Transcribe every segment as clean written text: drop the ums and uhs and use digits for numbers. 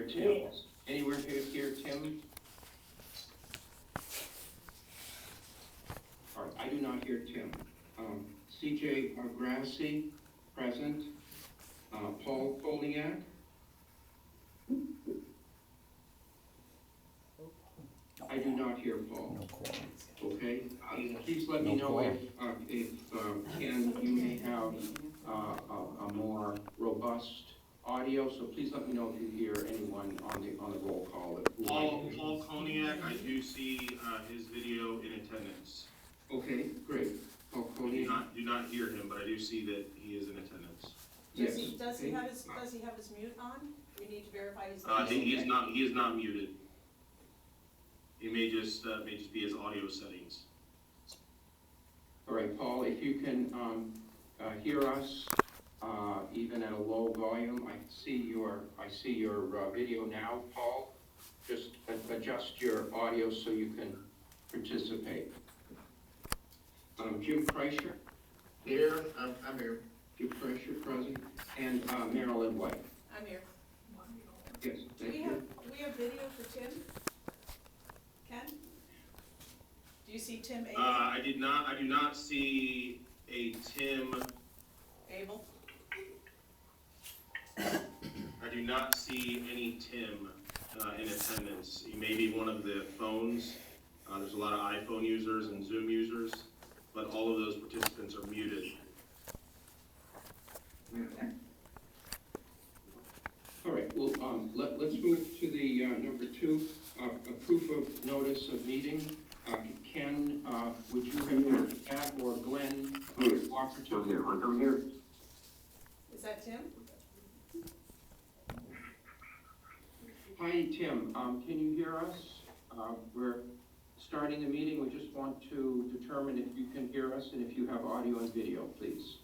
Tim? Anywhere here, Tim? All right, I do not hear Tim. CJ Grassi, present. Paul Kolniak? I do not hear Paul. No quorum. Okay, please let me know if Ken, you may have a more robust audio, so please let me know if you hear anyone on the roll call. Paul Koniak, I do see his video in attendance. Okay, great. Paul Koniak. Do not hear him, but I do see that he is in attendance. Yes. Does he have his mute on? We need to verify his. He is not muted. It may just be his audio settings. All right, Paul, if you can hear us, even at a low volume, I see your video now, Paul. Just adjust your audio so you can participate. Jim Kreischer? Here, I'm here. Jim Kreischer present, and Marilyn White. I'm here. Yes, Do thank we you. have video for Tim? Ken? Do you see Tim Abel? I do not see a Tim. Abel? I do not see any Tim in attendance. He may be one of the phones. There's a lot of iPhone users and Zoom users, but all of those participants are muted. All right, well, let's move to the number 2, a proof of notice of meeting. Ken, would you have that, or Glenn, offer to? I'm here. Is that Tim? Hi, Tim, can you hear us? We're starting the meeting. We just want to determine if you can hear us and if you have audio and video, please.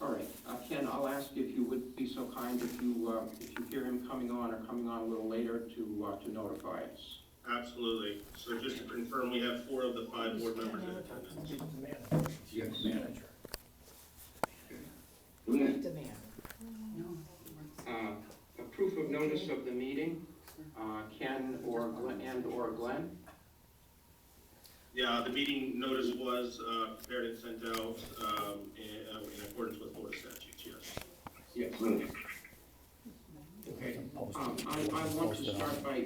All right, Ken, I'll ask if you would be so kind, if you hear him coming on or coming on a little later, to notify us. Absolutely. So just to confirm, we have 4 of the 5 board members in attendance. Yes. Manager. A proof of notice of the meeting, Ken or Glenn? Yeah, the meeting notice was prepared and sent out in accordance with Florida statutes, yes. Yes. Okay. I want to start by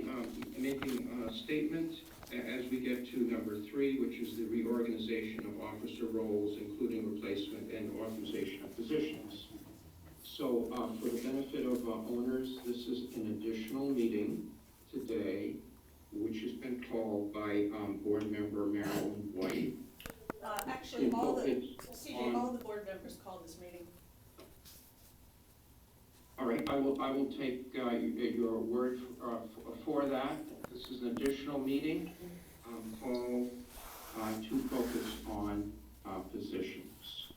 making a statement as we get to number 3, which is the reorganization of officer roles, including replacement and authorization of positions. So for the benefit of owners, this is an additional meeting today, which has been called by board member Marilyn White. Actually, all the board members called this meeting. All right, I will take your word for that. This is an additional meeting called to focus on positions.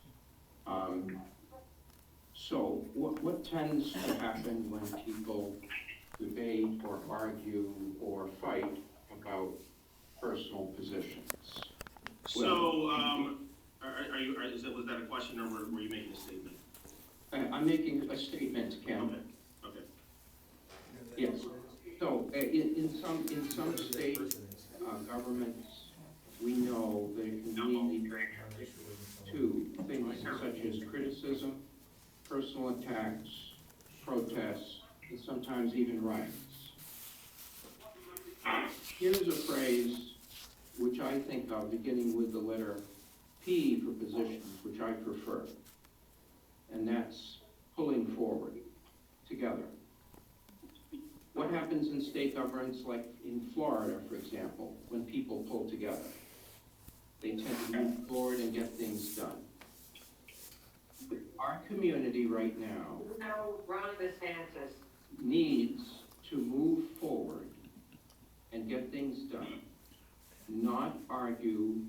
So what tends to happen when people debate or argue or fight about personal positions? So, was that a question, or were you making a statement? I'm making a statement, Ken. Okay. Yes. So in some state governments, we know that it can lead to things such as criticism, personal attacks, protests, and sometimes even riots. Here's a phrase which I think of beginning with the letter P for positions, which I prefer, and that's pulling forward together. What happens in state governments, like in Florida, for example, when people pull together? They tend to move forward and get things done. Our community right now needs to move forward and get things done, not argue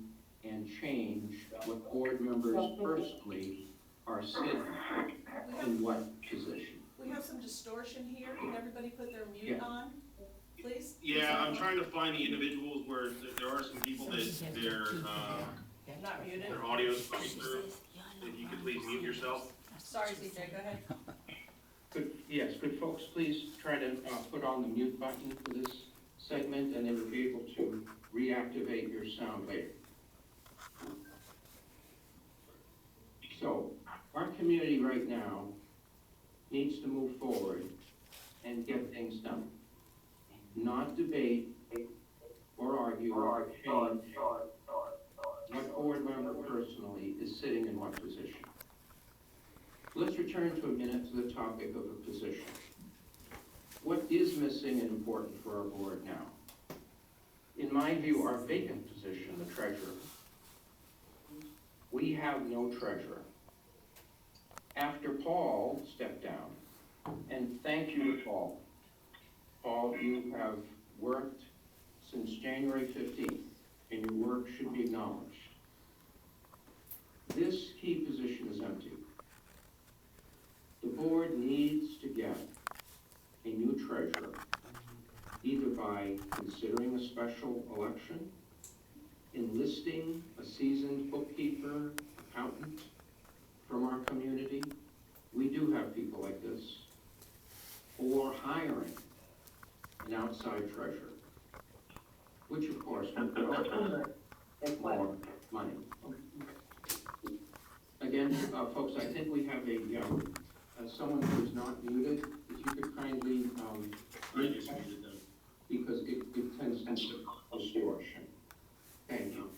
and change what board members personally are sitting in what position. We have some distortion here. Can everybody put their mute on, please? Yeah, I'm trying to find the individuals where there are some people that Not muted. their audio's coming through. If you could please mute yourself. Sorry, CJ, go ahead. Yes, could folks please try to put on the mute button for this segment, and then you'll be able to reactivate your sound later. So, our community right now needs to move forward and get things done. Not debate or argue or change what board member personally is sitting in what position. Let's return to a minute to the topic of a position. What is missing and important for our board now? In my view, our vacant position, the treasurer. We have no treasurer. After Paul stepped down, and thank you to Paul. Paul, you have worked since January 15th, and your work should be acknowledged. This key position is empty. The board needs to get a new treasurer, either by considering a special election, enlisting a seasoned bookkeeper, accountant from our community. We do have people like this. Or hiring an outside treasurer, which of course would cost more money. Again, folks, I think we have someone who is not muted. If you could kindly I just muted them. because it tends to cause distortion. Thank you.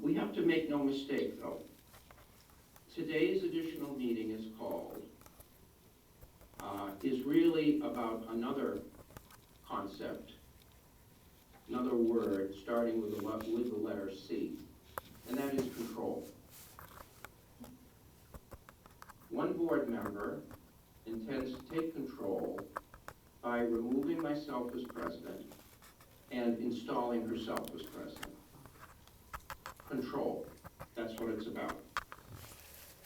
We have to make no mistake, though. Today's additional meeting is called, is really about another concept, another word starting with the letter C, and that is control. One board member intends to take control by removing myself as president and installing herself as president. Control, that's what it's about.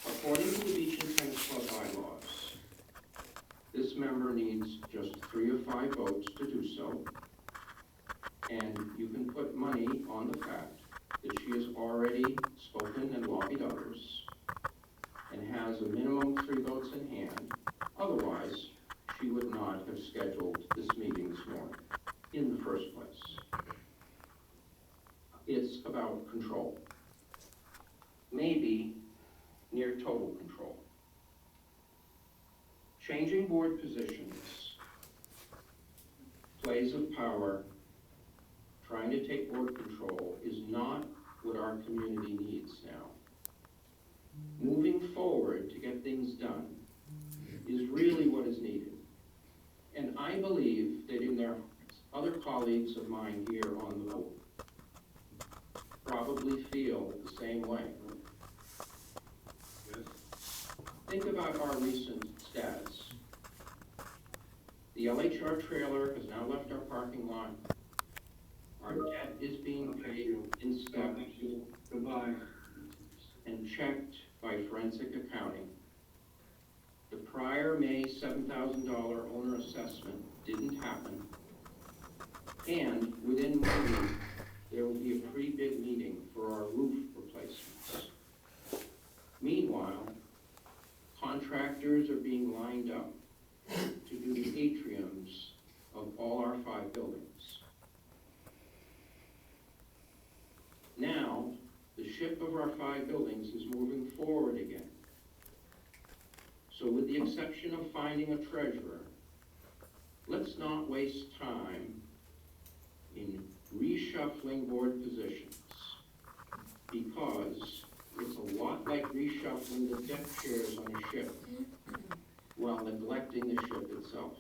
According to the Beach and Tennis Club bylaws, this member needs just 3 or 5 votes to do so, and you can put money on the fact that she has already spoken and lobbied others and has a minimum of 3 votes in hand. Otherwise, she would not have scheduled this meeting this morning in the first place. It's about control. Maybe near total control. Changing board positions, plays of power, trying to take board control is not what our community needs now. Moving forward to get things done is really what is needed. And I believe that in their other colleagues of mine here on the board probably feel the same way. Think about our recent status. The LHR trailer has now left our parking lot. Our debt is being paid in step and checked by forensic accounting. The prior May $7,000 owner assessment didn't happen. And within 1 week, there will be a pre-bid meeting for our roof replacements. Meanwhile, contractors are being lined up to do the atriums of all our 5 buildings. Now, the ship of our 5 buildings is moving forward again. So with the exception of finding a treasurer, let's not waste time in reshuffling board positions, because it's a lot like reshuffling the deck chairs on a ship while neglecting the ship itself.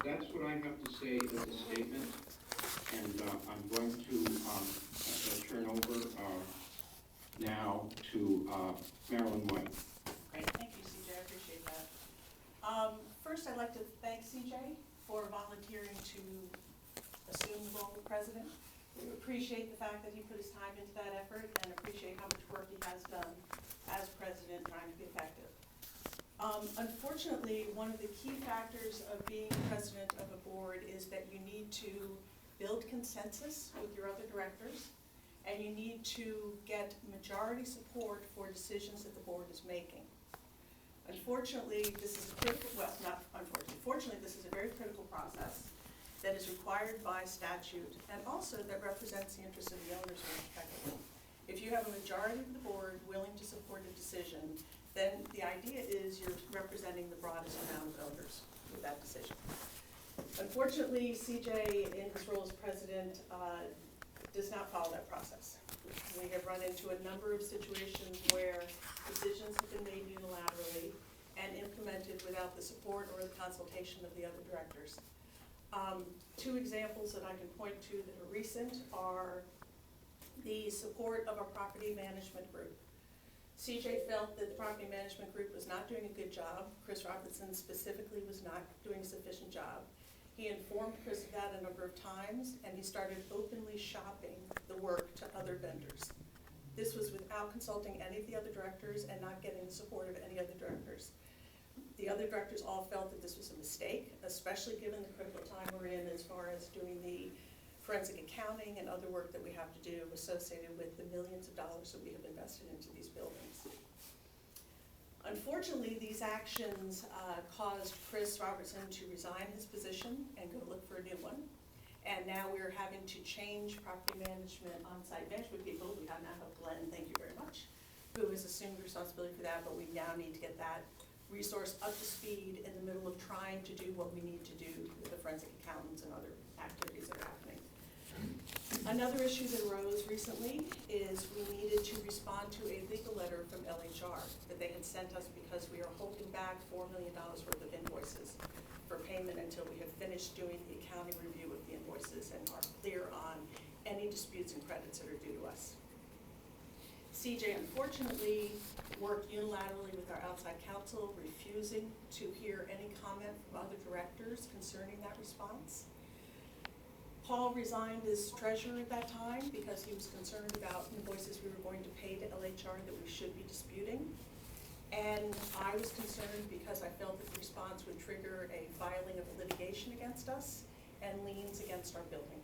That's what I have to say as a statement, and I'm going to turn over now to Marilyn White. Great, thank you, CJ, I appreciate that. First, I'd like to thank CJ for volunteering to assume the role of president. We appreciate the fact that he put his time into that effort and appreciate how much work he has done as president trying to be effective. Unfortunately, one of the key factors of being president of a board is that you need to build consensus with your other directors, and you need to get majority support for decisions that the board is making. Unfortunately, this is a critical, well, not unfortunately, fortunately, this is a very critical process that is required by statute and also that represents the interests of the owners most effectively. If you have a majority of the board willing to support a decision, then the idea is you're representing the broadest amount of owners with that decision. Unfortunately, CJ, in his role as president, does not follow that process. We have run into a number of situations where decisions have been made unilaterally and implemented without the support or the consultation of the other directors. Two examples that I can point to that are recent are the support of a property management group. CJ felt that the property management group was not doing a good job. Chris Robertson specifically was not doing a sufficient job. He informed Chris of that a number of times, and he started openly shopping the work to other vendors. This was without consulting any of the other directors and not getting the support of any other directors. The other directors all felt that this was a mistake, especially given the critical time we're in as far as doing the forensic accounting and other work that we have to do associated with the millions of dollars that we have invested into these buildings. Unfortunately, these actions caused Chris Robertson to resign his position and go look for a new one. And now we're having to change property management, on-site management people. We now have Glenn, thank you very much, who has assumed responsibility for that, but we now need to get that resource up to speed in the middle of trying to do what we need to do with the forensic accountants and other activities that are happening. Another issue that arose recently is we needed to respond to a legal letter from LHR that they had sent us because we are holding back $4 million worth of invoices for payment until we have finished doing the accounting review of the invoices and are clear on any disputes and credits that are due to us. CJ unfortunately worked unilaterally with our outside counsel, refusing to hear any comment from other directors concerning that response. Paul resigned as treasurer at that time because he was concerned about invoices we were going to pay to LHR that we should be disputing. And I was concerned because I felt that the response would trigger a filing of litigation against us and liens against our building.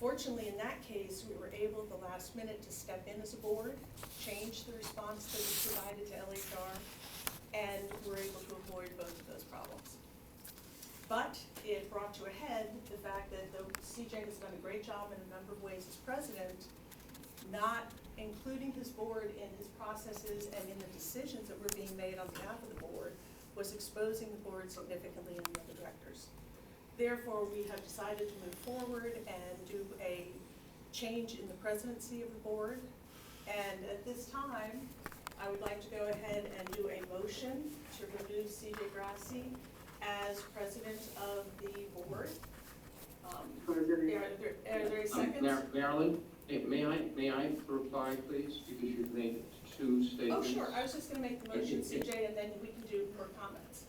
Fortunately, in that case, we were able at the last minute to step in as a board, change the response that was provided to LHR, and were able to avoid both of those problems. But it brought to a head the fact that though CJ has done a great job in a number of ways as president, not including his board in his processes and in the decisions that were being made on behalf of the board was exposing the board significantly in the other directors. Therefore, we have decided to move forward and do a change in the presidency of the board. And at this time, I would like to go ahead and do a motion to remove CJ Grassi as president of the board. Are there a second? Marilyn, may I reply, please, because you've made two Oh, statements? sure, I was just gonna make the motion, CJ, and then we can do more comments.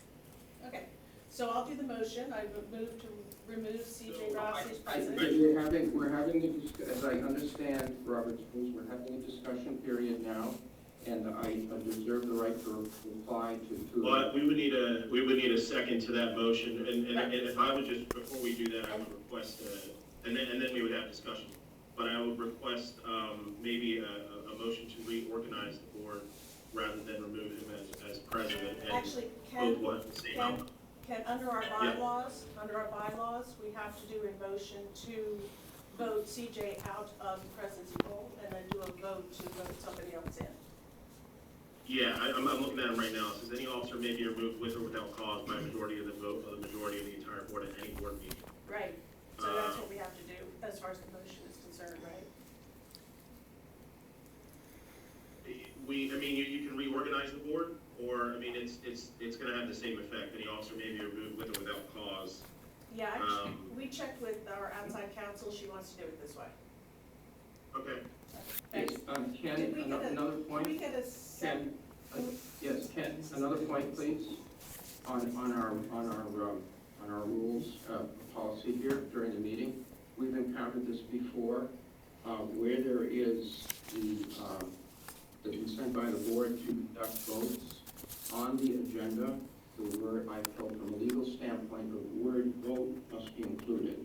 Okay, so I'll do the motion. I would move to remove CJ Grassi as president. We're having as I understand Robert's rules, we're having a discussion period now, and I reserve the right to reply to. But we would need a second to that motion, and if I would just, before we do that, I would request, and then we would have discussion. But I would request, maybe a motion to reorganize the board rather than remove him as president. And Actually, under our bylaws, we have to do a motion to vote CJ out of the presidency role and then do a vote to vote somebody else in. Yeah, I'm looking at him right now. It says any officer may be removed with or without cause by a majority of the vote of the majority of the entire board at any board meeting. Right, so that's what we have to do as far as the motion is concerned, right? You can reorganize the board, or, it's gonna have the same effect. Any officer may be removed with or without cause. Yeah, we checked with our outside counsel. She wants to do it this way. Okay. Yes, Ken, another point. Can we get a second? Yes, Ken, another point, please, on our rules policy here during the meeting. We've encountered this before, where there is the consent by the board to conduct votes on the agenda. The word, I felt from a legal standpoint, the word vote must be included.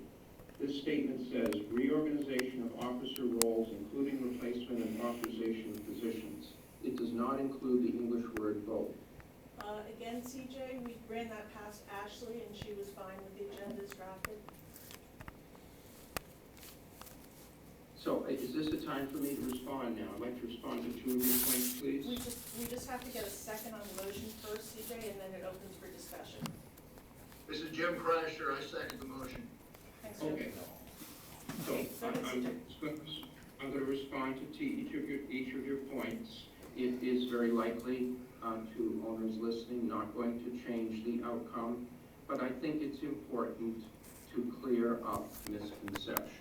This statement says reorganization of officer roles and replacement, and authorization of positions. It does not include the English word vote. Again, CJ, we ran that past Ashley, and she was fine with the agenda as drafted. So is this a time for me to respond now? I'd like to respond to two of your points, please. We just have to get a second on the motion first, CJ, and then it opens for discussion. This is Jim Crasher, I second the motion. Thanks, Jim. Okay. So Okay, go ahead, I'm going to respond to each of your points. It is very likely to owners listening, not going to change the outcome, but I think it's important to clear up misconceptions.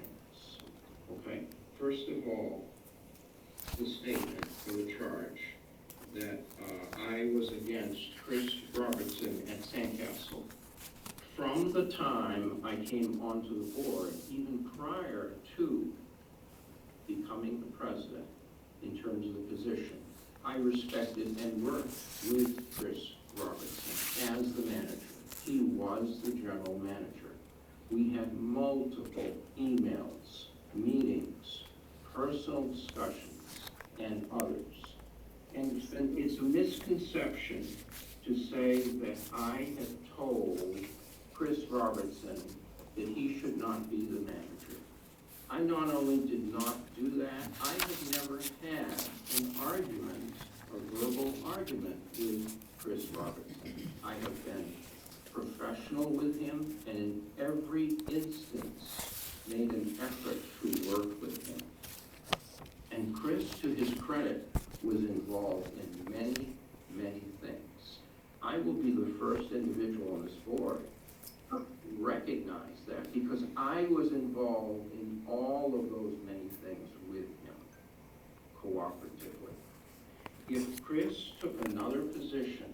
Okay, first of all, the statement for the charge that I was against Chris Robertson at Sandcastle. From the time I came onto the board, even prior to becoming the president, in terms of the position, I respected and worked with Chris Robertson as the manager. He was the general manager. We had multiple emails, meetings, personal discussions, and others. And it's a misconception to say that I had told Chris Robertson that he should not be the manager. I not only did not do that, I have never had an argument, a verbal argument with Chris Robertson. I have been professional with him and in every instance made an effort to work with him. And Chris, to his credit, was involved in many, many things. I will be the first individual on this board to recognize that because I was involved in all of those many things with him cooperatively. If Chris took another position,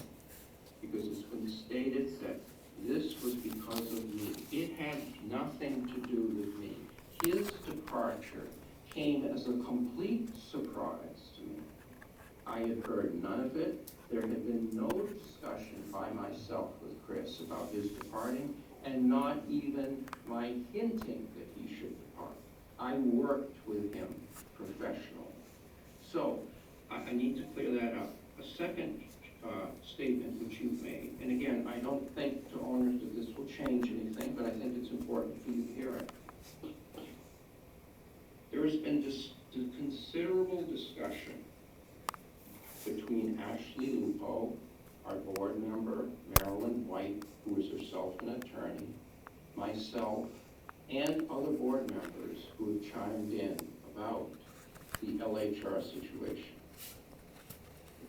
because it's been stated that this was because of me, it had nothing to do with me. His departure came as a complete surprise to me. I had heard none of it. There had been no discussion by myself with Chris about his departing, and not even my hinting that he should depart. I worked with him professionally. So, I need to clear that up. A second statement which you've made, and again, I don't think to owners that this will change anything, but I think it's important for you to hear it. There has been considerable discussion between Ashley Lupo, our board member, Marilyn White, who is herself an attorney, myself, and other board members who have chimed in about the LHR situation.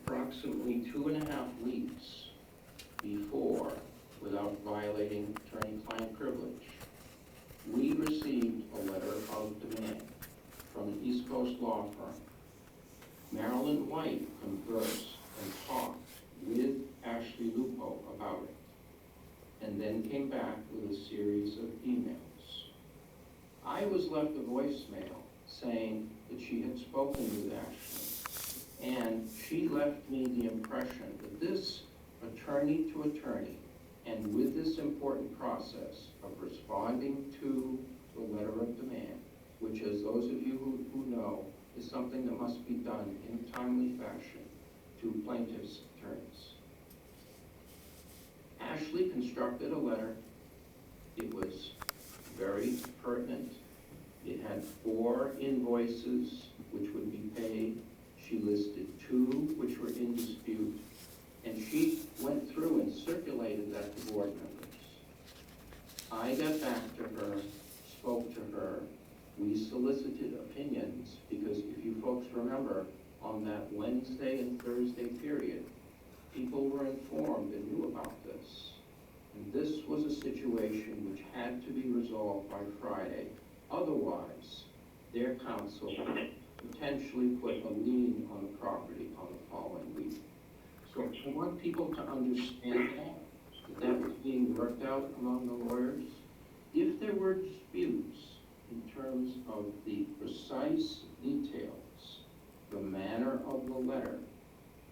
Approximately 2.5 weeks before, without violating attorney-client privilege, we received a letter of demand from an East Coast law firm. Marilyn White conversed and talked with Ashley Lupo about it, and then came back with a series of emails. I was left a voicemail saying that she had spoken with Ashley, and she left me the impression that this attorney to attorney, and with this important process of responding to the letter of demand, which, as those of you who know, is something that must be done in a timely fashion to plaintiffs' attorneys. Ashley constructed a letter. It was very pertinent. It had 4 invoices which would be paid. She listed 2 which were in dispute, and she went through and circulated that to board members. I got back to her, spoke to her. We solicited opinions because if you folks remember, on that Wednesday and Thursday period, people were informed and knew about this. And this was a situation which had to be resolved by Friday. Otherwise, their counsel potentially put a lien on the property on the following week. So I want people to understand that was being worked out among the lawyers. If there were disputes in terms of the precise details, the manner of the letter,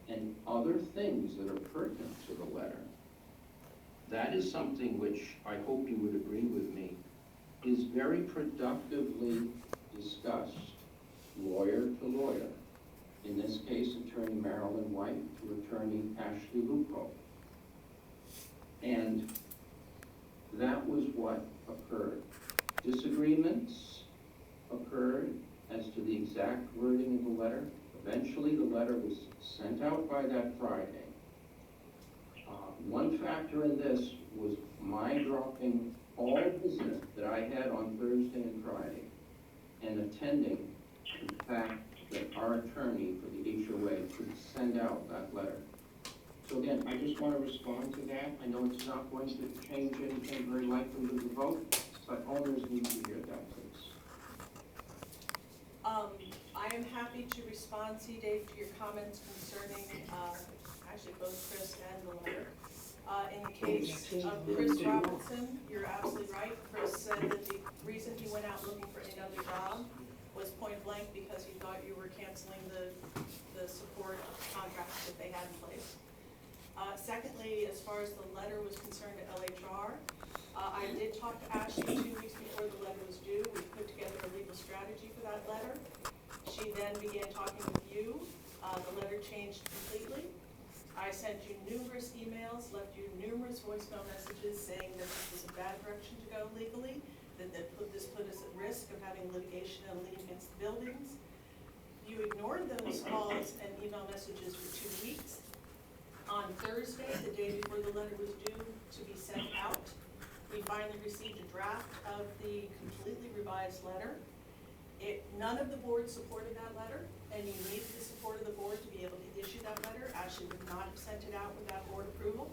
and other things that are pertinent to the letter, that is something which I hope you would agree with me is very productively discussed lawyer to lawyer. In this case, Attorney Marilyn White to Attorney Ashley Lupo. And that was what occurred. Disagreements occurred as to the exact wording of the letter. Eventually, the letter was sent out by that Friday. One factor in this was my dropping all business that I had on Thursday and Friday and attending to the fact that our attorney for the HOA could send out that letter. So again, I just want to respond to that. I know it's not going to change anything very likely with the vote, but owners need to hear that, please. I am happy to respond, C-Dave, to your comments concerning, actually both Chris and the letter. In the case of Chris Robinson, you're absolutely right. Chris said that the reason he went out looking for another job was point blank because he thought you were canceling the support contracts that they had in place. Secondly, as far as the letter was concerned to LHR, I did talk to Ashley 2 weeks before the letter was due. We put together a legal strategy for that letter. She then began talking with you. The letter changed completely. I sent you numerous emails, left you numerous voicemail messages saying that this was a bad direction to go legally, that this put us at risk of having litigation and lien against the buildings. You ignored those calls and email messages for 2 weeks. On Thursday, the day before the letter was due to be sent out, we finally received a draft of the completely revised letter. None of the board supported that letter, and you needed the support of the board to be able to issue that letter. Ashley would not have sent it out without board approval.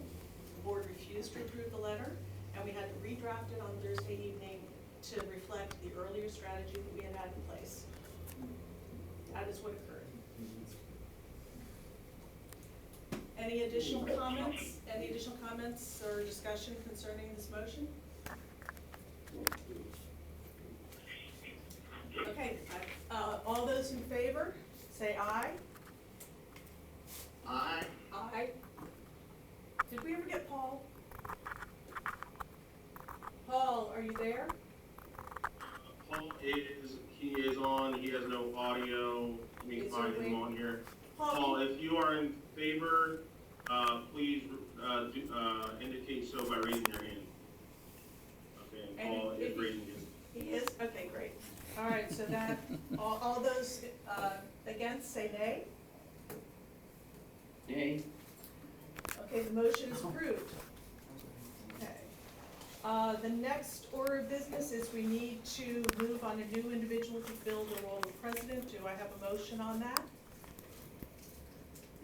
The board refused to approve the letter, and we had to redraft it on Thursday evening to reflect the earlier strategy that we had had in place. That is what occurred. Any additional comments? Any additional comments or discussion concerning this motion? Okay, all those in favor, say aye. Aye. Aye. Did we ever get Paul? Paul, are you there? Paul he is on, he has no audio, we can Is find there a him way- on here. Paul, Paul, if you are in favor, please, indicate so by raising your hand. Okay, and And Paul if is he- raising his. he is? Okay, great. All right, so that, all those against, say nay. Nay? Okay, the motion is approved. Okay. The next order of business is we need to move on a new individual to fill the role of president. Do I have a motion on that?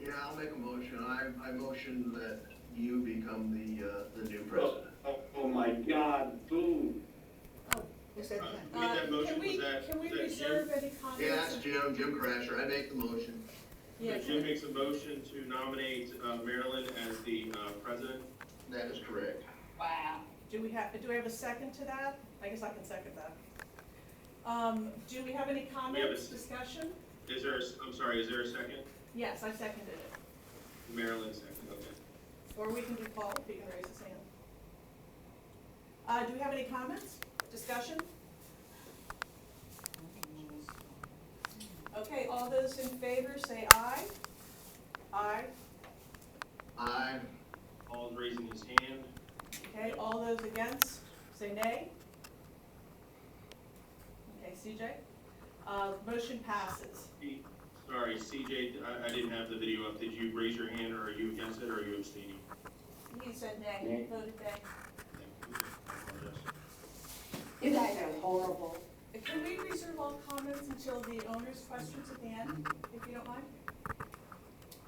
Yeah, I'll make a motion. I motion that you become the new president. Oh my God, boom. Who said Who made that motion? Was that Can we Jim? reserve any comments? Yeah, that's Jim Crasher. I make the motion. Yeah, So Jim makes a motion to nominate Marilyn as the president. That is correct. do we have a second to that? I guess I can second that. Do we have any comments, discussion? Is there, I'm sorry, is there a second? Yes, I seconded it. Marilyn second, okay. Or we can do Paul if he can raise his hand. Do we have any comments, discussion? Okay, all those in favor say aye. Aye. Aye. Paul's raising his hand. Okay, all those against say nay. Okay, CJ? Motion passes. Sorry, CJ, I didn't have the video up. Did you raise your hand, or are you against it, or are you abstaining? He said nay, Nay. voted nay. You guys are horrible. Can we reserve all comments until the owner's questions at the end, if you don't mind?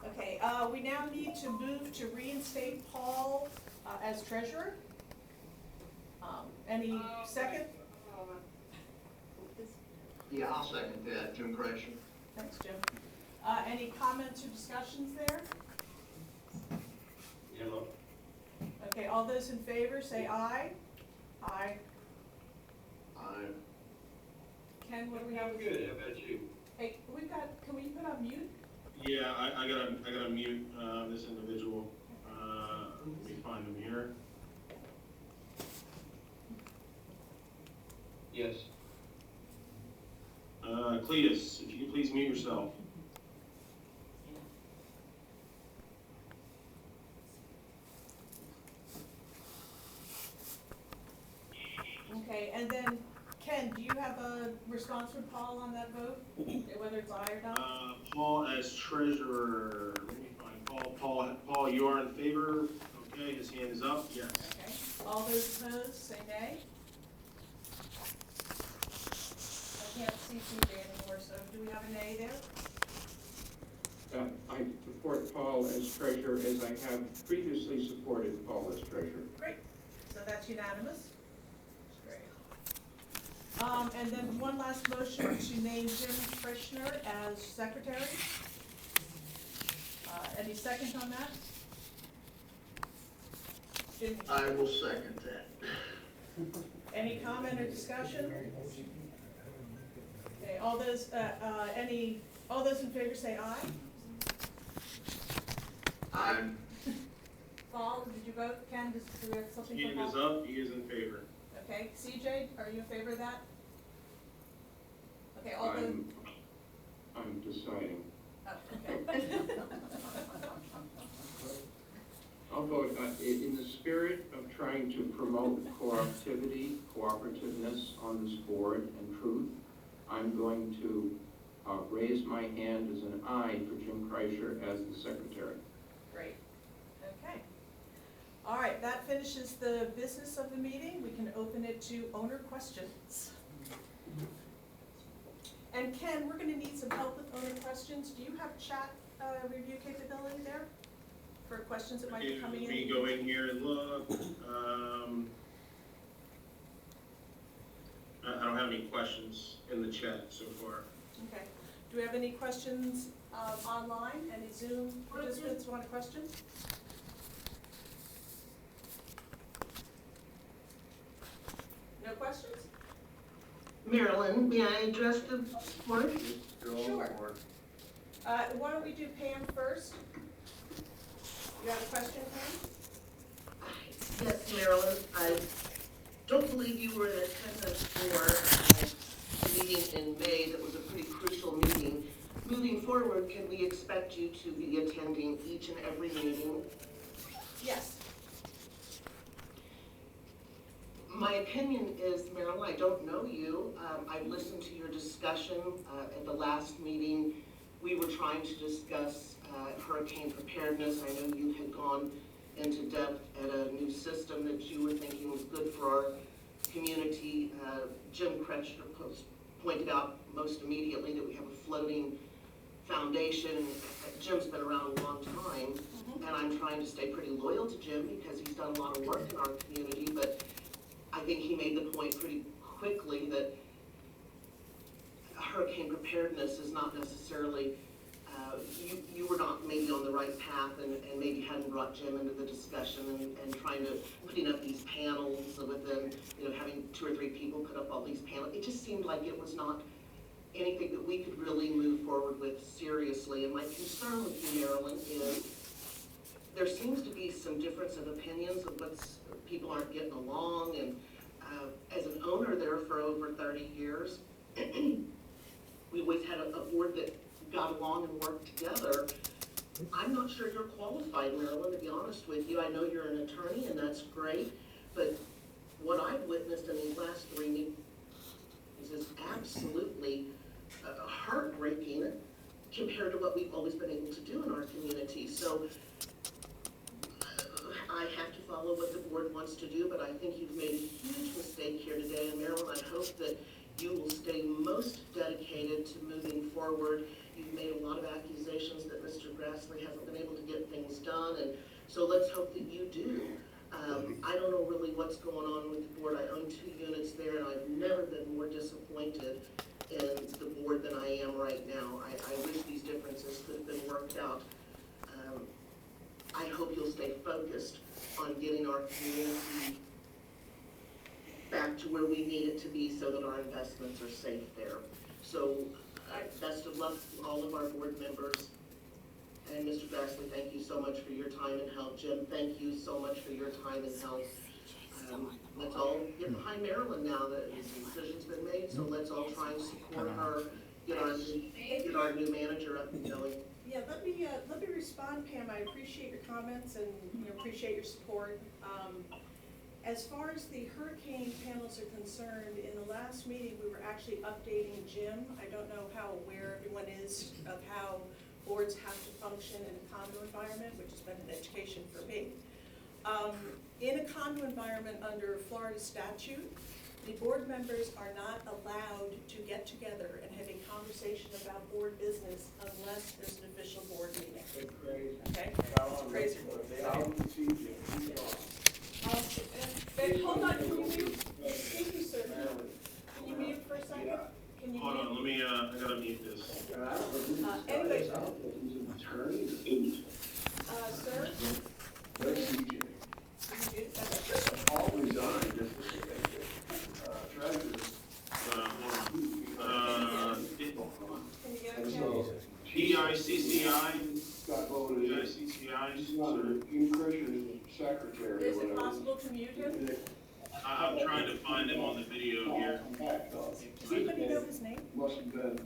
Okay, we now need to move to reinstate Paul as treasurer. Any second? Yeah, I'll second that. Jim Crasher. Thanks, Jim. Any comments or discussions there? Hello. Okay, all those in favor, say aye. Aye. Aye. Ken, what do we have? Good, how about you? Hey, can we put on mute? Yeah, I gotta mute, this individual. Let me find him here. Yes. Cletus, if you could please mute yourself. Okay, and then Ken, do you have a response from Paul on that vote, whether it's aye or not? Paul as treasurer, let me find Paul. Paul, you are in favor? Okay, his hand is up, yes. Okay, all those opposed, say nay. I can't see CJ anymore, so do we have a nay there? I support Paul as treasurer as I have previously supported Paul as treasurer. Great, so that's unanimous. Great. And then one last motion to name Jim Frischner as secretary. Any second on that? Jim, I will second that. any comment or discussion? Okay, all those in favor say aye. I'm, Paul, did you vote? Ken, do we have something His for hand is Paul? up, he is in favor. Okay, CJ, are you in favor of that? Okay, all those, I'm deciding. oh, okay. I'll vote, in the spirit of trying to promote cooperativeness on this board and truth, I'm going to raise my hand as an aye for Jim Kreischer as the secretary. Great, okay. All right, that finishes the business of the meeting. We can open it to owner questions. And Ken, we're gonna need some help with owner questions. Do you have chat review capability there for questions that might be coming in? We go in here and look. I don't have any questions in the chat so far. Okay. Do we have any questions online? Any Zoom participants want a question? No questions? Marilyn, may I address the board? Sure. Why don't we do Pam first? You have a question, Pam? Yes, Marilyn, I don't believe you were in attendance for the meeting in May. That was a pretty crucial meeting. Moving forward, can we expect you to be attending each and every meeting? Yes. My opinion is, Marilyn, I don't know you. I listened to your discussion at the last meeting. We were trying to discuss hurricane preparedness. I know you had gone into depth at a new system that you were thinking was good for our community. Jim Kretschner pointed out most immediately that we have a floating foundation. Jim's been around a long time, and I'm trying to stay pretty loyal to Jim because he's done a lot of work in our community, but I think he made the point pretty quickly that hurricane preparedness is not necessarily, you were not maybe on the right path and maybe hadn't brought Jim into the discussion and trying to putting up these panels within, having 2 or 3 people put up all these panels. It just seemed like it was not anything that we could really move forward with seriously. And my concern with you, Marilyn, is there seems to be some difference of opinions of people aren't getting along. And as an owner there for over 30 years, we always had a board that got along and worked together. I'm not sure you're qualified, Marilyn, to be honest with you. I know you're an attorney and that's great, but what I've witnessed in these last 3 meetings is absolutely heartbreaking compared to what we've always been able to do in our community. So I have to follow what the board wants to do, but I think you've made a huge mistake here today. And Marilyn, I hope that you will stay most dedicated to moving forward. You've made a lot of accusations that Mr. Grassley hasn't been able to get things done, and so let's hope that you do. I don't know really what's going on with the board. I own 2 units there, and I've never been more disappointed in the board than I am right now. I wish these differences could have been worked out. I hope you'll stay focused on getting our community back to where we need it to be so that our investments are safe there. So best of luck to all of our board members. And Mr. Grassley, thank you so much for your time and help. Jim, thank you so much for your time and help. Let's all get behind Marilyn now that his decision's been made, so let's let's all try and support her, get our new manager up and going. Yeah, let me respond, Pam. I appreciate your comments and appreciate your support. As far as the hurricane panels are concerned, in the last meeting, we were actually updating Jim. I don't know how aware everyone is of how boards have to function in a condo environment, which has been an education for me. In a condo environment under Florida statute, the board members are not allowed to get together and have a conversation about board business unless there's an official board meeting. Okay? It's crazy. Hold on, can you mute? Thank you, sir. Can you mute for a second? Can you Hold mute? on, let me, I gotta mute this. Anyway, sir? All resigned, just treasurer. Can you get a chance? PICCI, Got voted. PICCI, He's not a Christian secretary. Is it possible to mute him? I'm trying to find him on the video here. Does anybody know his name? Must have been.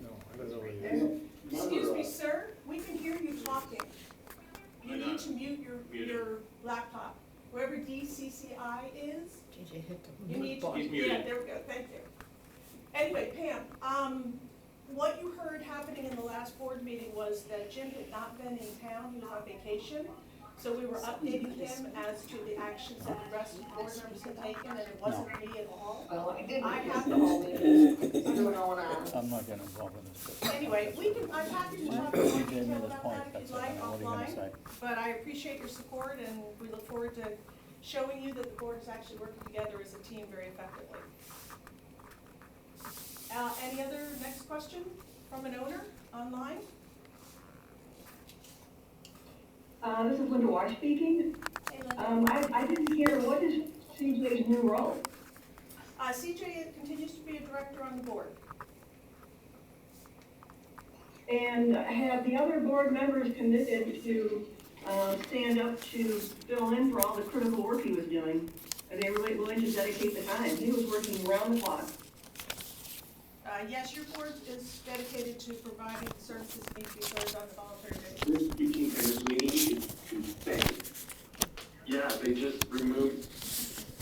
Excuse me, sir, we can hear you talking. You need to mute your laptop. Whoever DCCI is, you need to, He's yeah, muted. there we go, thank you. Anyway, Pam, what you heard happening in the last board meeting was that Jim had not been in town, he was on vacation. So we were updating him as to the actions that the rest of the board members had taken, and it wasn't me at all. Well, I didn't. I have I'm not getting involved in this. But Anyway, I'm happy to talk in more detail about that if you'd like What are you gonna offline, say? but I appreciate your support and we look forward to showing you that the board is actually working together as a team very effectively. Any other next question from an owner online? This is Linda Wash speaking. Hey, Linda. I didn't hear, what is CJ's new role? CJ continues to be a director on the board. And have the other board members committed to, stand up to fill in for all the critical work he was doing? Are they really willing to dedicate the time? He was working around the clock. Yes, your board is dedicated to providing the services that need to be served on a voluntary basis. Speaking for this meeting, to thank. Yeah, they just removed.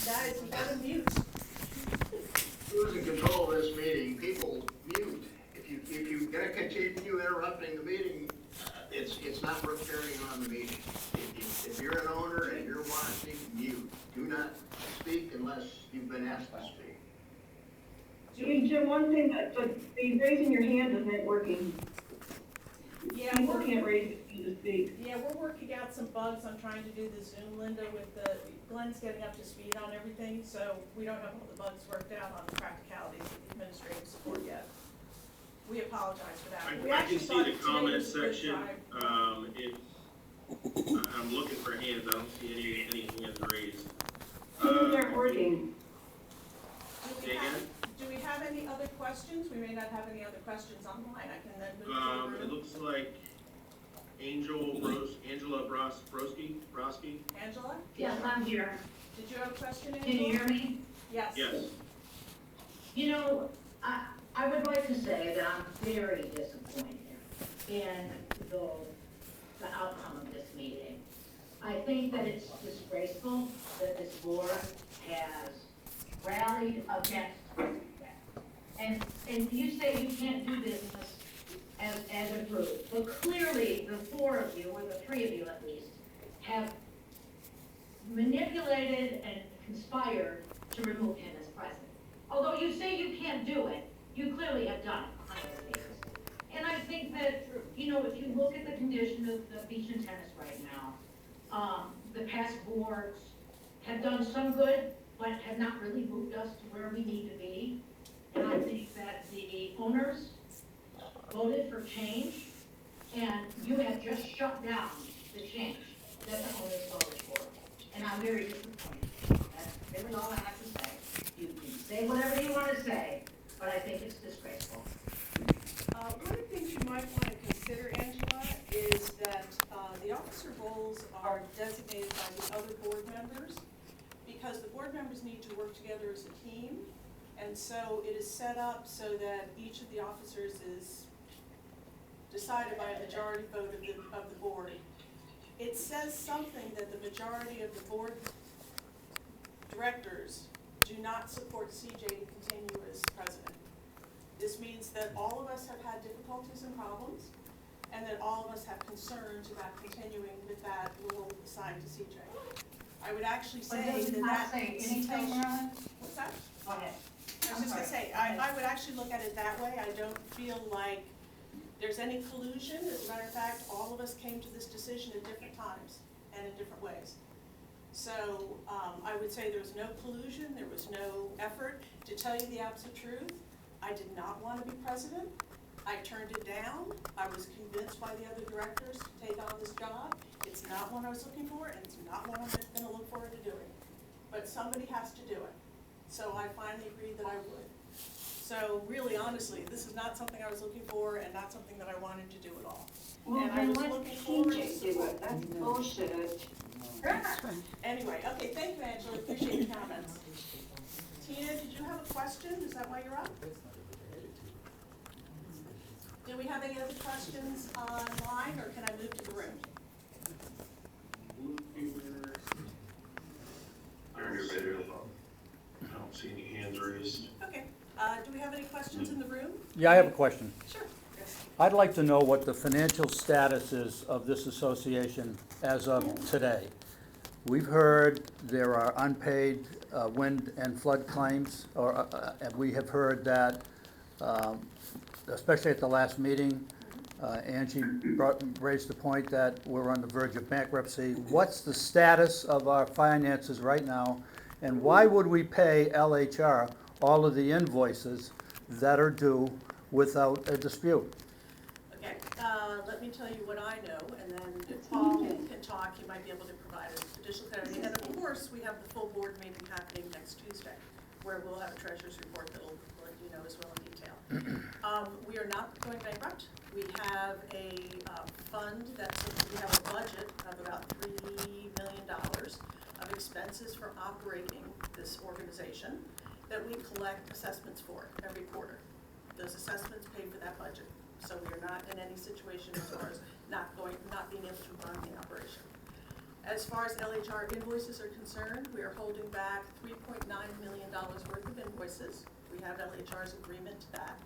That is, you gotta mute. Who's in control of this meeting? People mute. If you're gonna continue interrupting the meeting, it's not worth carrying on the meeting. If you're an owner and you're watching, mute. Do not speak unless you've been asked to speak. Hey, Jim, one thing, but the raising your hand isn't working. Yeah, People can't raise their hand to speak. Yeah, we're working out some bugs on trying to do the Zoom, Linda, with Glenn's getting up to speed on everything, so we don't have all the bugs worked out on the practicalities of the administrative support yet. We apologize for that. We I actually can see thought the today comment was a good section, time. I'm looking for hands, I don't see any hands raised. Hands aren't working. Do we have any other questions? We may not have any other questions online. I can then move to the It room. looks like Angela Broski? Angela? Yes, I'm here. Did you have a question, Angela? Can you hear me? Yes. Yes. You know, I would like to say that I'm very disappointed in the outcome of this meeting. I think that it's disgraceful that this board has rallied against and you say you can't do business as a group, but clearly the four of you, or the three of you at least, have manipulated and conspired to remove him as president. Although you say you can't do it, you clearly have done it on this basis. And I think that, you know, if you look at the condition of the beach and tennis right now, the past boards have done some good, but have not really moved us to where we need to be. And I think that the owners voted for change, and you have just shut down the change that the owners voted for. And I'm very disappointed. That's really all I have to say. You can say whatever you want to say, but I think it's disgraceful. One of the things you might want to consider, Angela, is that the officer roles are designated by the other board members, because the board members need to work together as a team, And so it is set up so that each of the officers is decided by a majority vote of the board. It says something that the majority of the board directors do not support CJ to continue as president. This means that all of us have had difficulties and problems, and that all of us have concerns about continuing with that role assigned to CJ. I would actually say But does it that not that say anything, Marilyn? What's that? Go ahead. I was just gonna say, I would actually look at it that way. I don't feel like there's any collusion. As a matter of fact, all of us came to this decision at different times and in different ways. So I would say there was no collusion, there was no effort. To tell you the absolute truth, I did not want to be president. I turned it down. I was convinced by the other directors to take on this job. It's not one I was looking for, and it's not one I'm going to look forward to doing. But somebody has to do it. So I finally agreed that I would. So really, honestly, this is not something I was looking for and not something that I wanted to do at all. Well, And I then was let looking forward to TJ do it, that's bullshit. Anyway, okay, thank you, Angela, appreciate your comments. Tina, did you have a question? Is that why you're up? Do we have any other questions online, or can I move to the room? I don't see any hands raised. Okay, do we have any questions in the room? Yeah, I have a question. Sure. I'd like to know what the financial status is of this association as of today. We've heard there are unpaid wind and flood claims, and we have heard that, especially at the last meeting, Angie raised the point that we're on the verge of bankruptcy. What's the status of our finances right now, and why would we pay LHR all of the invoices that are due without a dispute? Okay, let me tell you what I know, and then if Paul can talk, he might be able to provide additional clarity. And of course, we have the full board meeting happening next Tuesday, where we'll have a treasurer's report that will let you know as well in detail. We are not going bankrupt. We have a fund we have a budget of about $3 million of expenses for operating this organization that we collect assessments for every quarter. Those assessments pay for that budget. So we are not in any situation as far as not being able to run the operation. As far as LHR invoices are concerned, we are holding back $3.9 million worth of invoices. We have LHR's agreement to that.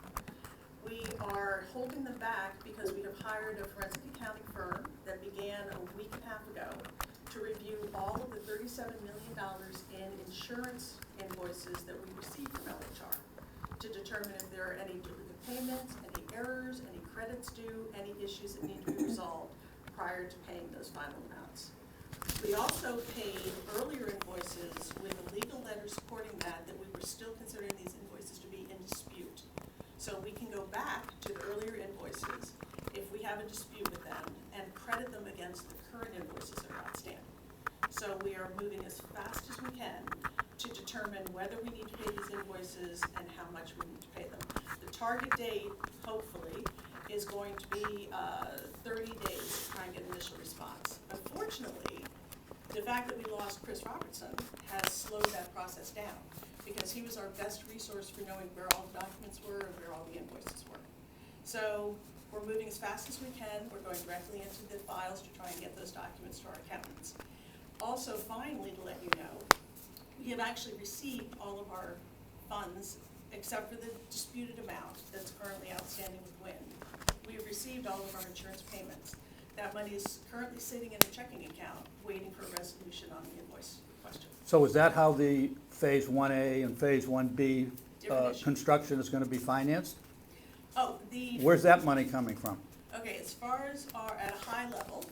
We are holding them back because we have hired a forensic accounting firm that began a week and a half ago to review all of the $37 million in insurance invoices that we received from LHR to determine if there are any duplicate payments, any errors, any credits due, any issues that need to be resolved prior to paying those final amounts. We also paid earlier invoices with a legal letter supporting that we were still considering these invoices to be in dispute. So we can go back to the earlier invoices if we have a dispute with them and credit them against the current invoices that are outstanding. So we are moving as fast as we can to determine whether we need to pay these invoices and how much we need to pay them. The target date, hopefully, is going to be 30 days to try and get initial response. Unfortunately, the fact that we lost Chris Robertson has slowed that process down because he was our best resource for knowing where all the documents were and where all the invoices were. So we're moving as fast as we can. We're going directly into the files to try and get those documents to our accountants. Also, finally, to let you know, we have actually received all of our funds except for the disputed amount that's currently outstanding with WIN. We have received all of our insurance payments. That money is currently sitting in a checking account waiting for a resolution on the invoice question. So is that how the Phase 1A and Phase 1B Different issue. construction is going to be financed? Oh, Where's that money coming from? okay, as far as at a high level,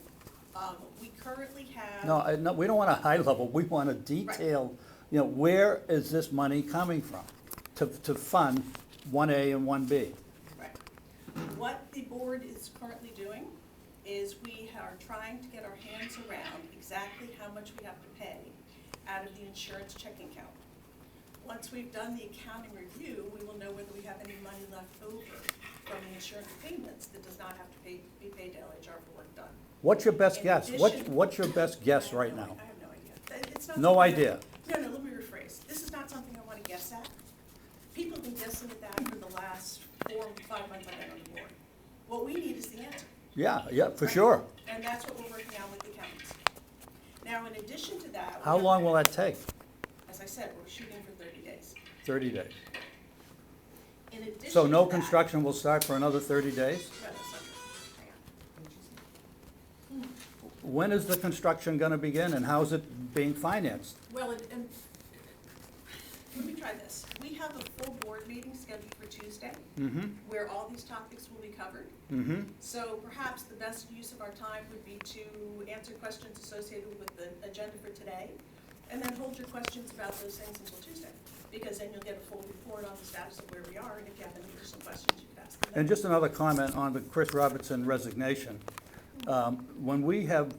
we currently have. No, we don't want a high level. We want a detailed, where is this money coming from to fund 1A and 1B? Right. What the board is currently doing is we are trying to get our hands around exactly how much we have to pay out of the insurance checking account. Once we've done the accounting review, we will know whether we have any money left over from the insurance payments that does not have to be paid to LHR for work done. What's your best guess? addition- What's your best guess right I now? have no idea. It's not No something idea. No, let me rephrase. This is not something I want to guess at. People have been guessing at that for the last 4 or 5 months I've been on the board. What we need is the answer. Yeah, for Right? sure. And that's what we're working on with the counties. Now, in addition to that. How long will that take? As I said, we're shooting for 30 days. 30 days. In addition So no to that- construction will start for another 30 days? No, that's not true. Hang on. When is the construction gonna begin and how's it being financed? Well, and let me try this. We have a full board meeting scheduled for Tuesday, Mm-hmm, where all these topics will be covered. mm-hmm. So perhaps the best use of our time would be to answer questions associated with the agenda for today, and then hold your questions about those things until Tuesday, because then you'll get a full report on the status of where we are, and if you have any additional questions, you can ask them. And just another comment on the Chris Robertson resignation. When we have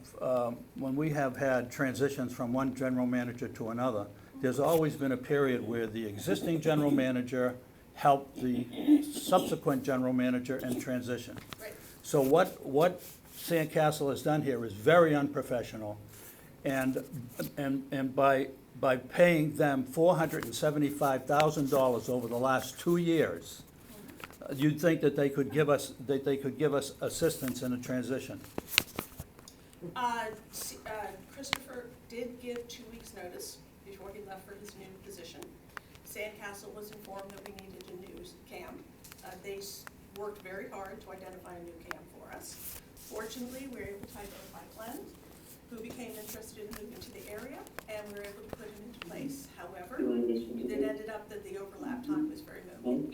had transitions from one general manager to another, there's always been a period where the existing general manager helped the subsequent general manager in transition. Right. So what Sandcastle has done here is very unprofessional, and by paying them $475,000 over the last 2 years, you'd think that they could give us assistance in a transition. Christopher did give 2 weeks' notice before he left for his new position. Sandcastle was informed that we needed a new CAM. They worked very hard to identify a new CAM for us. Fortunately, we were able to identify Glenn, who became interested in moving to the area, and we were able to put him into place. However, it ended up that the overlap time was very minimal.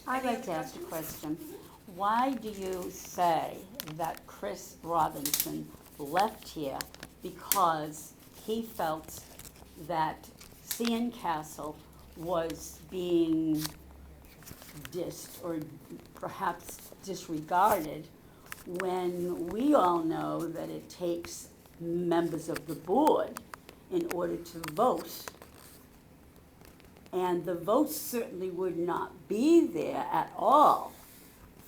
I'd like to ask a question. Why do you say that Chris Robinson left here because he felt that Sandcastle was being dissed or perhaps disregarded, when we all know that it takes members of the board in order to vote? And the votes certainly would not be there at all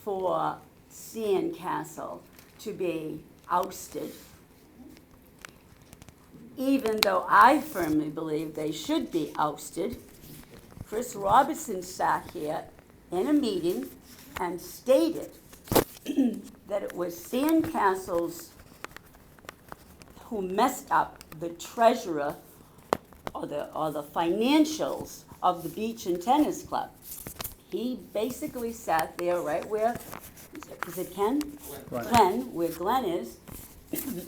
for Sandcastle to be ousted, even though I firmly believe they should be ousted. Chris Robertson sat here in a meeting and stated that it was Sandcastle's who messed up the treasurer or the financials of the Beach and Tennis Club. He basically sat there right where, is it Ken? Right. Glenn, where Glenn is,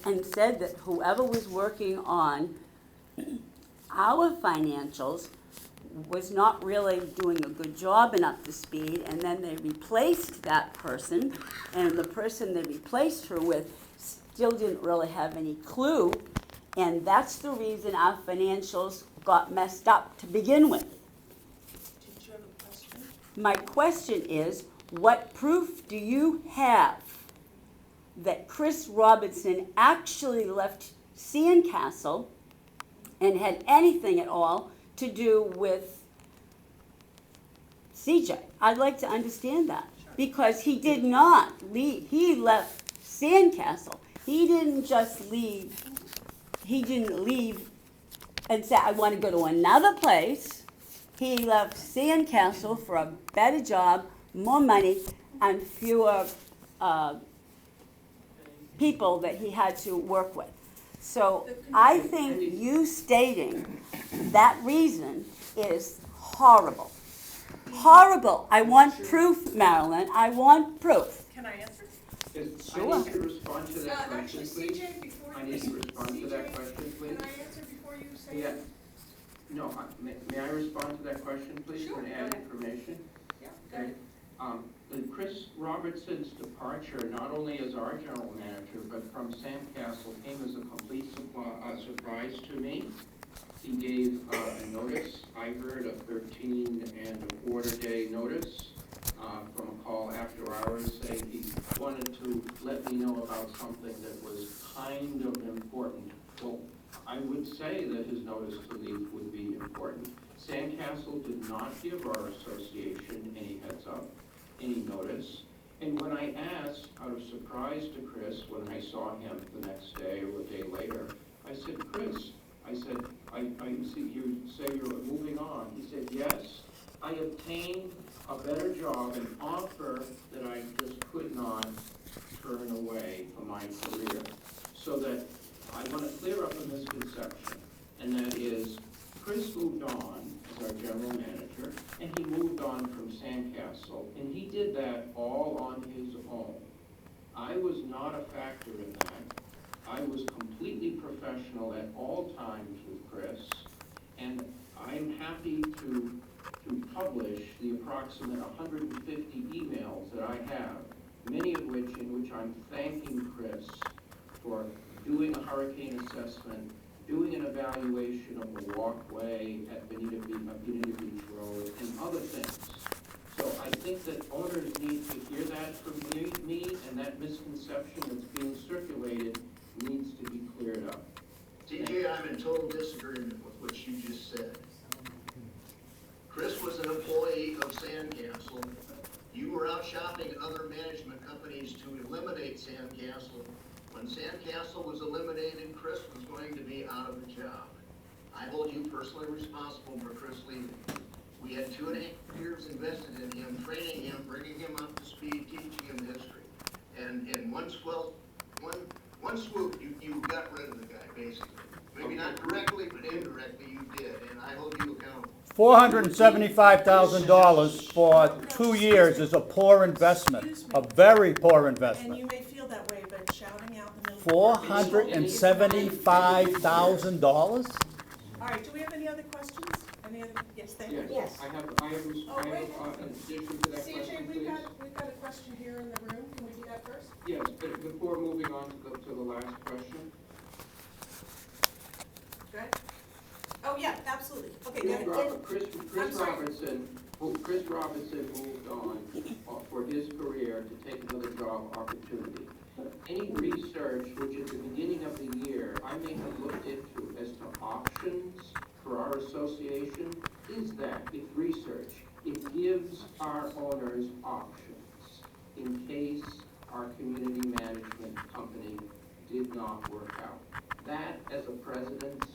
and said that whoever was working on our financials was not really doing a good job and up to speed, and then they replaced that person, and the person they replaced her with still didn't really have any clue, and that's the reason our financials got messed up to begin with. Did you have a question? My question is, what proof do you have that Chris Robinson actually left Sandcastle and had anything at all to do with CJ? I'd like to understand that, because he did not leave. He left Sandcastle. He didn't just leave. He didn't leave and say, I want to go to another place. He left Sandcastle for a better job, more money, and fewer people that he had to work with. So I think you stating that reason is horrible. Horrible. I want proof, Marilyn. I want proof. Can I answer? Yes, Sure. I need to respond to that question, Actually, please. CJ, before I need to respond to that question, please. Can I answer before you say Yeah. that? No, may I respond to that question, please, Sure, and go add ahead. information? Yeah, go Okay. ahead. Chris Robertson's departure, not only as our general manager, but from Sandcastle, came as a complete surprise to me. He gave a notice, I heard a 13-and-a-quarter-day notice from a call after hours saying he wanted to let me know about something that was kind of important. Well, I would say that his notice to leave would be important. Sandcastle did not give our association any heads up, any notice. And when I asked, out of surprise to Chris, when I saw him the next day or a day later, I said, Chris, I said, I see you say you're moving on. He said, yes, I obtained a better job, an offer that I just could not turn away from my career. So that I want to clear up a misconception, and that is, Chris moved on as our general manager, and he moved on from Sandcastle, and he did that all on his own. I was not a factor in that. I was completely professional at all times with Chris, and I'm happy to publish the approximate 150 emails that I have, many of which in which I'm thanking Chris for doing a hurricane assessment, doing an evaluation of the walkway at Bonita Beach Road, and other things. So I think that owners need to hear that from me, and that misconception that's being circulated needs to be cleared up. TJ, I'm in total disagreement with what you just said. Chris was an employee of Sandcastle. You were out shopping other management companies to eliminate Sandcastle. When Sandcastle was eliminated, Chris was going to be out of a job. I hold you personally responsible for Chris leaving. We had 2.5 years invested in him, training him, bringing him up to speed, teaching him history. And in one swoop, you got rid of the guy, basically. Maybe not directly, but indirectly you did, and I hold you accountable. $475,000 for 2 years is a poor investment, a very poor And investment. you may feel that way, but shouting out in the middle of the $475,000? All right, do we have any other questions? Any other, yes, thank you. Yes, I have Oh, wait. an addition to that CJ, question, we've please. got a question here in the room. Can we do that first? Yes, but before moving on to the last question. Go ahead. Oh, yeah, absolutely. Okay, go ahead. Chris Robinson moved on for his career to take another job opportunity. Any research which at the beginning of the year I may have looked into as to options for our association is that it's research. It gives our owners options in case our community management company did not work out. That, as a president's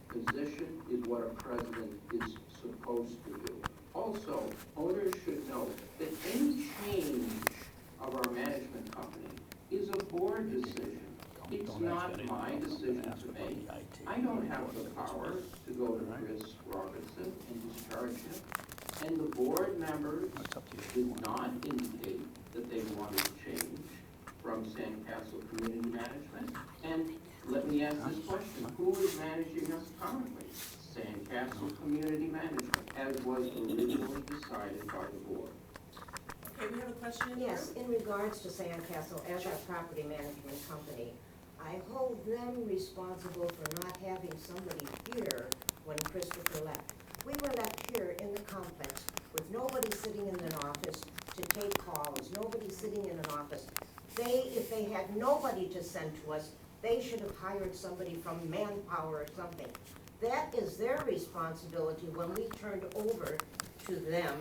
position, is what a president is supposed to do. Also, owners should know that any change of our management company is a board decision. It's not my decision to make. I don't have the power to go to Chris Robinson and discharge him. And the board members did not indicate that they wanted to change from Sandcastle Community Management. And let me ask this question, who is managing us currently? Sandcastle Community Management, as was originally decided by the board. Okay, we have a question in the room? Yes, in regards to Sandcastle as our property management company, I hold them responsible for not having somebody here when Christopher left. We were left here in the complex with nobody sitting in an office to take calls, nobody sitting in an office. If they had nobody to send to us, they should have hired somebody from Manpower or something. That is their responsibility when we turned over to them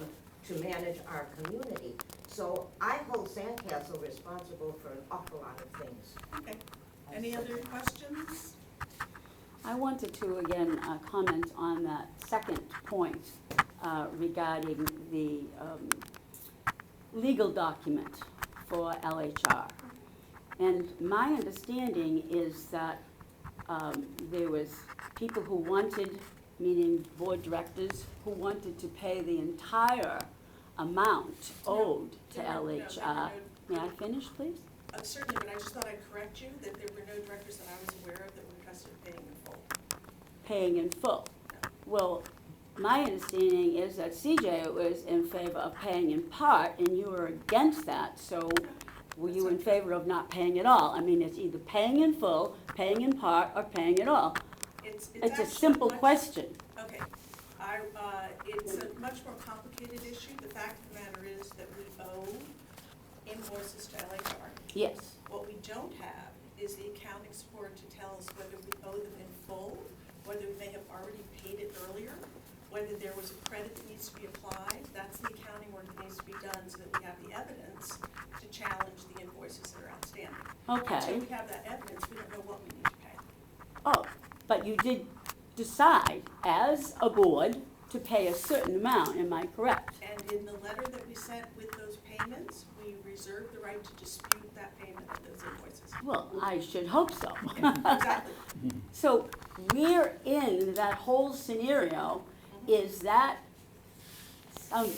to manage our community. So I hold Sandcastle responsible for an awful lot of things. Okay. Any other questions? I wanted to, again, comment on that second point regarding the legal document for LHR. And my understanding is that there was people who wanted, meaning board directors, who wanted to pay the entire amount owed to LHR. May I finish, please? Certainly, but I just thought I'd correct you that there were no directors that I was aware of that were interested in paying in full. Paying in full. Well, my understanding is that CJ was in favor of paying in part, and you were against that, so were you in favor of not paying at all? I mean, it's either paying in full, paying in part, or paying at all. It's a actually simple much- question. Okay. It's a much more complicated issue. The fact of the matter is that we owe invoices to LHR. Yes. What we don't have is the accounting support to tell us whether we owe them in full, whether we may have already paid it earlier, whether there was a credit that needs to be applied. That's the accounting work that needs to be done so that we have the evidence to challenge the invoices that are outstanding. Okay. Until we have that evidence, we don't know what we need to pay. Oh, but you did decide as a board to pay a certain amount, am I correct? And in the letter that we sent with those payments, we reserve the right to dispute that payment of those invoices. Well, I should hope so. Exactly. So where in that whole scenario is that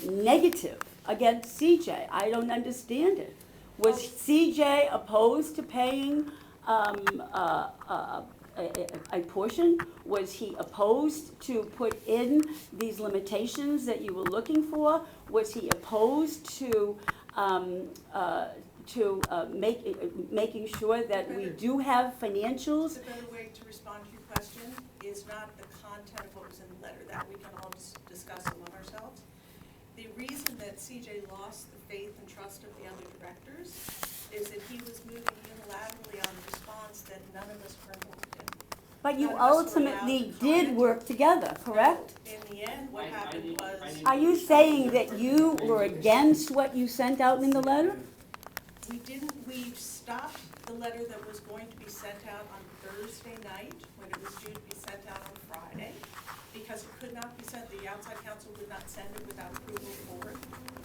negative against CJ? I don't understand it. Was CJ opposed to paying a portion? Was he opposed to put in these limitations that you were looking for? Was he opposed to making sure that we do have financials? The better way to respond to your question is not the content of what was in the letter, that we can all discuss among ourselves. The reason that CJ lost the faith and trust of the other directors is that he was moving unilaterally on a response that none of us were involved in. But you None of us were ultimately allowed to did comment. work together, correct? In the end, what happened was, Are you saying that you were against what you sent out in the letter? we stopped the letter that was going to be sent out on Thursday night, when it was due to be sent out on Friday, because it could not be sent, the outside counsel would not send it without approval of the board,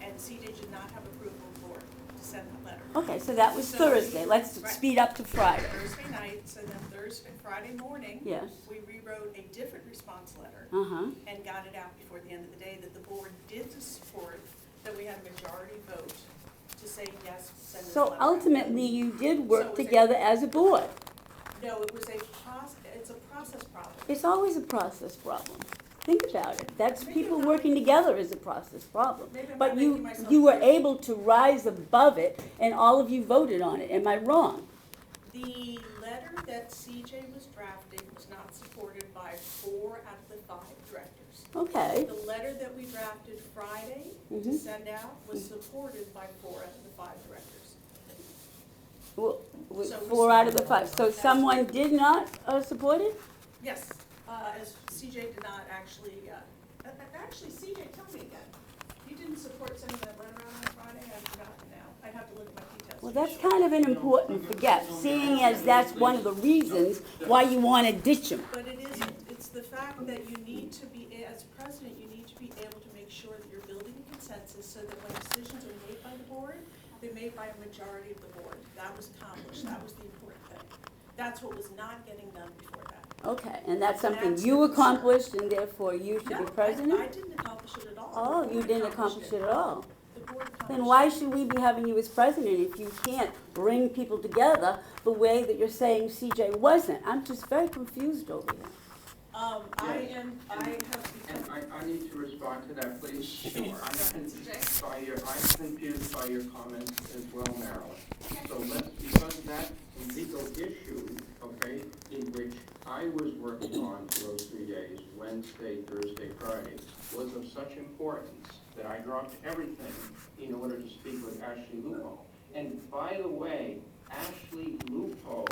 and CJ did not have approval of the board to send that letter. Okay, so that was So- Thursday. Let's Right. speed up to Friday. Thursday night, so then Friday morning, Yes. we rewrote a different response letter Uh-huh. and got it out before the end of the day that the board did support, that we had a majority vote to say yes, send this So letter out. ultimately, you did So it work was a- together as a board. No, it was it's a process problem. It's always a process problem. Think about it. That's Maybe people I'm not working together is a process problem. Maybe I'm But not making you myself were clear. able to rise above it, and all of you voted on it. Am I wrong? The letter that CJ was drafting was not supported by 4 out of the 5 directors. Okay. The letter that we drafted Friday to Mhm. send out was supported by 4 out of the 5 directors. Well, with So it was 4 out of the supported. 5. So someone did not support it? Yes, as CJ did not actually, actually, CJ, tell me again. You didn't support sending that letter out on Friday? I've forgotten now. I'd have to look at my details. Well, to be that's sure. kind of an important forget, seeing as that's one of the reasons why you want to ditch them. But it isn't. It's the fact that you need to be, as president, you need to be able to make sure that you're building a consensus so that when decisions are made by the board, they're made by a majority of the board. That was accomplished. That was the important thing. That's what was not getting done before that. Okay, and that's something That's you the concern. accomplished, and therefore you should No, be president? I didn't accomplish it at all. Oh, The you board didn't accomplish it at all. The board accomplished Then why it. should we be having you as president if you can't bring people together the way that you're saying CJ wasn't? I'm just very confused over here. I have And become, I need to respond to that, please. Sure. I'm confused by your comments as well, Marilyn. So because that legal issue, okay, in which I was working on for those 3 days, Wednesday, Thursday, Friday, was of such importance that I dropped everything in order to speak with Ashley Lupo. And by the way, Ashley Lupo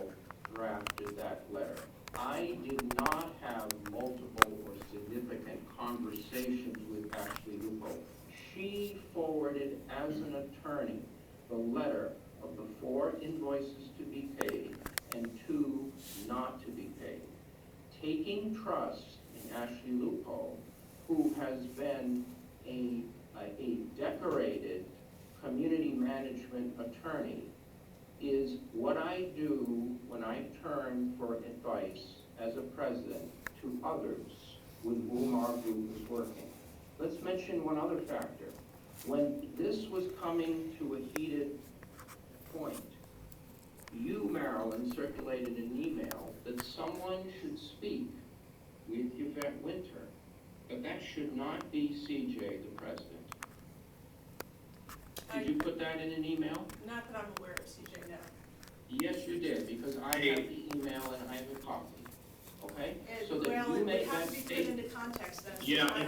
drafted that letter. I did not have multiple or significant conversations with Ashley Lupo. She forwarded as an attorney the letter of the 4 invoices to be paid and 2 not to be paid. Taking trust in Ashley Lupo, who has been a decorated community management attorney, is what I do when I turn for advice as a president to others with whom our group is working. Let's mention one other factor. When this was coming to a heated point, you, Marilyn, circulated an email that someone should speak with Yvette Winter, but that should not be CJ, the president. Did you put that in an email? not that I'm aware of, CJ, no. Yes, you did, because I have the email and I have a copy, okay? So that Well, you it make would have that to be put statement. into context then. Yeah, I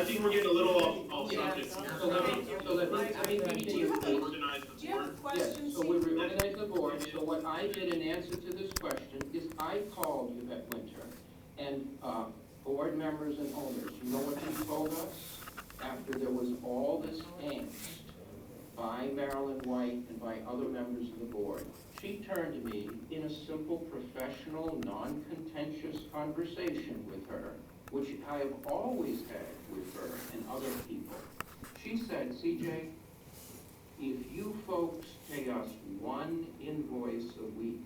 think we're getting a little off subject. So let me continue, please. Organize Do the you have a board. question, Yes, so we reorganized the board, so what I did in answer to this question is I called Yvette Winter and, board members and owners, you know what she told us? After there was all this angst by Marilyn White and by other members of the board, She turned to me in a simple, professional, non-contentious conversation with her, which I have always had with her and other people. She said, CJ, if you folks pay us one invoice a week,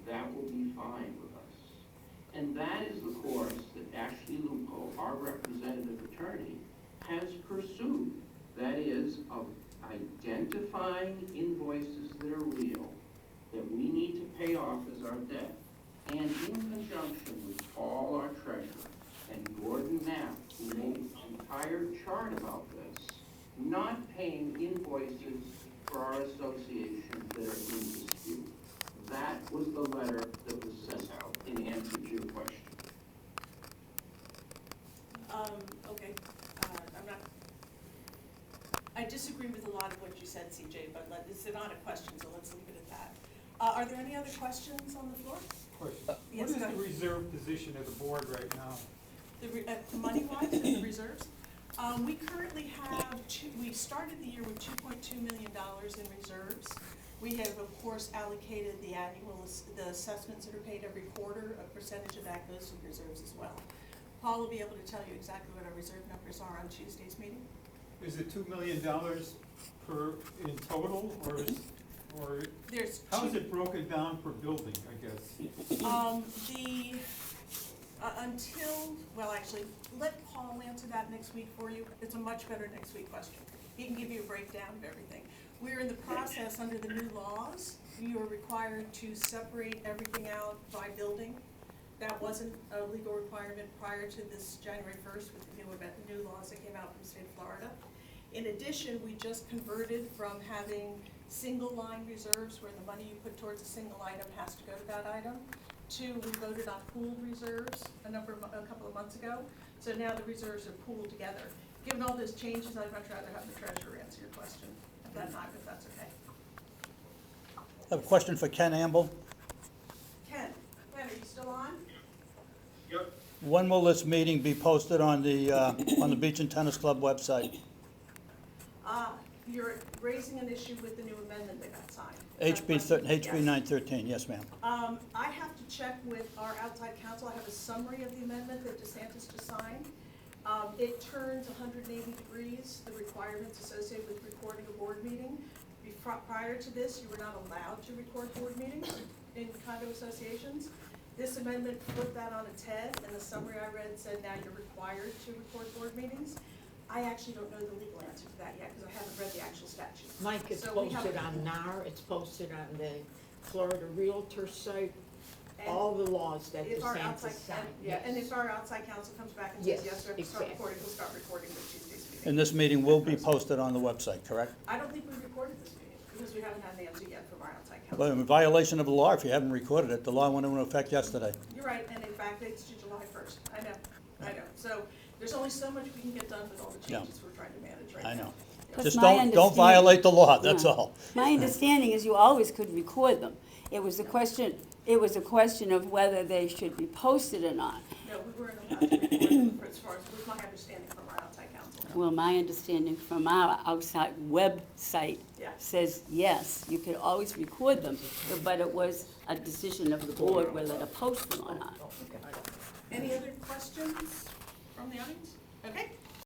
that will be fine with us. And that is the course that Ashley Lupo, our representative attorney, has pursued. That is, of identifying invoices that are real, that we need to pay off as our debt, and in conjunction with Paul, our treasurer, and Gordon Knapp, who made an entire chart about this, not paying invoices for our association that are in dispute. That was the letter that was sent out in answer to your question. Okay, I disagree with a lot of what you said, CJ, but it's not a question, so let's leave it at that. Are there any other questions on the floor? Question. Yes, What is go the ahead. reserve position of the board right now? Money-wise, in the reserves? We currently have we started the year with $2.2 million in reserves. We have, of course, allocated the assessments that are paid every quarter. A percentage of that goes to reserves as well. Paul will be able to tell you exactly what our reserve numbers are on Tuesday's meeting. Is it $2 million in total, or There's how is it broken down per building, I guess? Actually, let Paul answer that next week for you. It's a much better next week question. He can give you a breakdown of everything. We're in the process, under the new laws, you are required to separate everything out by building. That wasn't a legal requirement prior to this January 1st with the new laws that came out from the state of Florida. In addition, we just converted from having single line reserves where the money you put towards a single item has to go to that item, to we voted on pooled reserves a couple of months ago. So now the reserves are pooled together. Given all those changes, I'd much rather have the treasurer answer your question at that time, if that's okay. I have a question for Ken Amble. Ken, are you still on? Yep. When will this meeting be posted on the Beach and Tennis Club website? You're raising an issue with the new amendment that got signed. HB 913, yes, ma'am. I have to check with our outside counsel. I have a summary of the amendment that DeSantis just signed. It turns 180 degrees, the requirements associated with recording a board meeting. Prior to this, you were not allowed to record board meetings in condo associations. This amendment put that on its head, and the summary I read said now you're required to record board meetings. I actually don't know the legal answer to that yet, because I haven't read the actual statute. Mike, it's So we posted have- on NAR, it's posted on the Florida Realtor site, And all the laws that if our DeSantis outside, signed. and if our outside counsel comes back and says, Yes, yes, sir, start exactly. recording, we'll start recording with Tuesday's meeting. And this meeting will be posted on the website, correct? I don't think we recorded this meeting, because we haven't had an answer yet from our outside counsel. Well, in violation of the law, if you haven't recorded it, the law went into effect yesterday. You're right, and in fact, it's to July 1st. I know. So there's only so much we can get done with all the changes we're trying to manage right now. I know. Because Just my don't understanding- violate the law, that's Yeah. all. My understanding is you always could record them. It was a question of whether they should be posted or not. No, we weren't allowed to record them, as far as, was my understanding from our outside counsel. Well, my understanding from our outside website Yeah. says, yes, you could always record them, but it was a decision of the board whether to post them or not. Any other questions from the audience? Okay,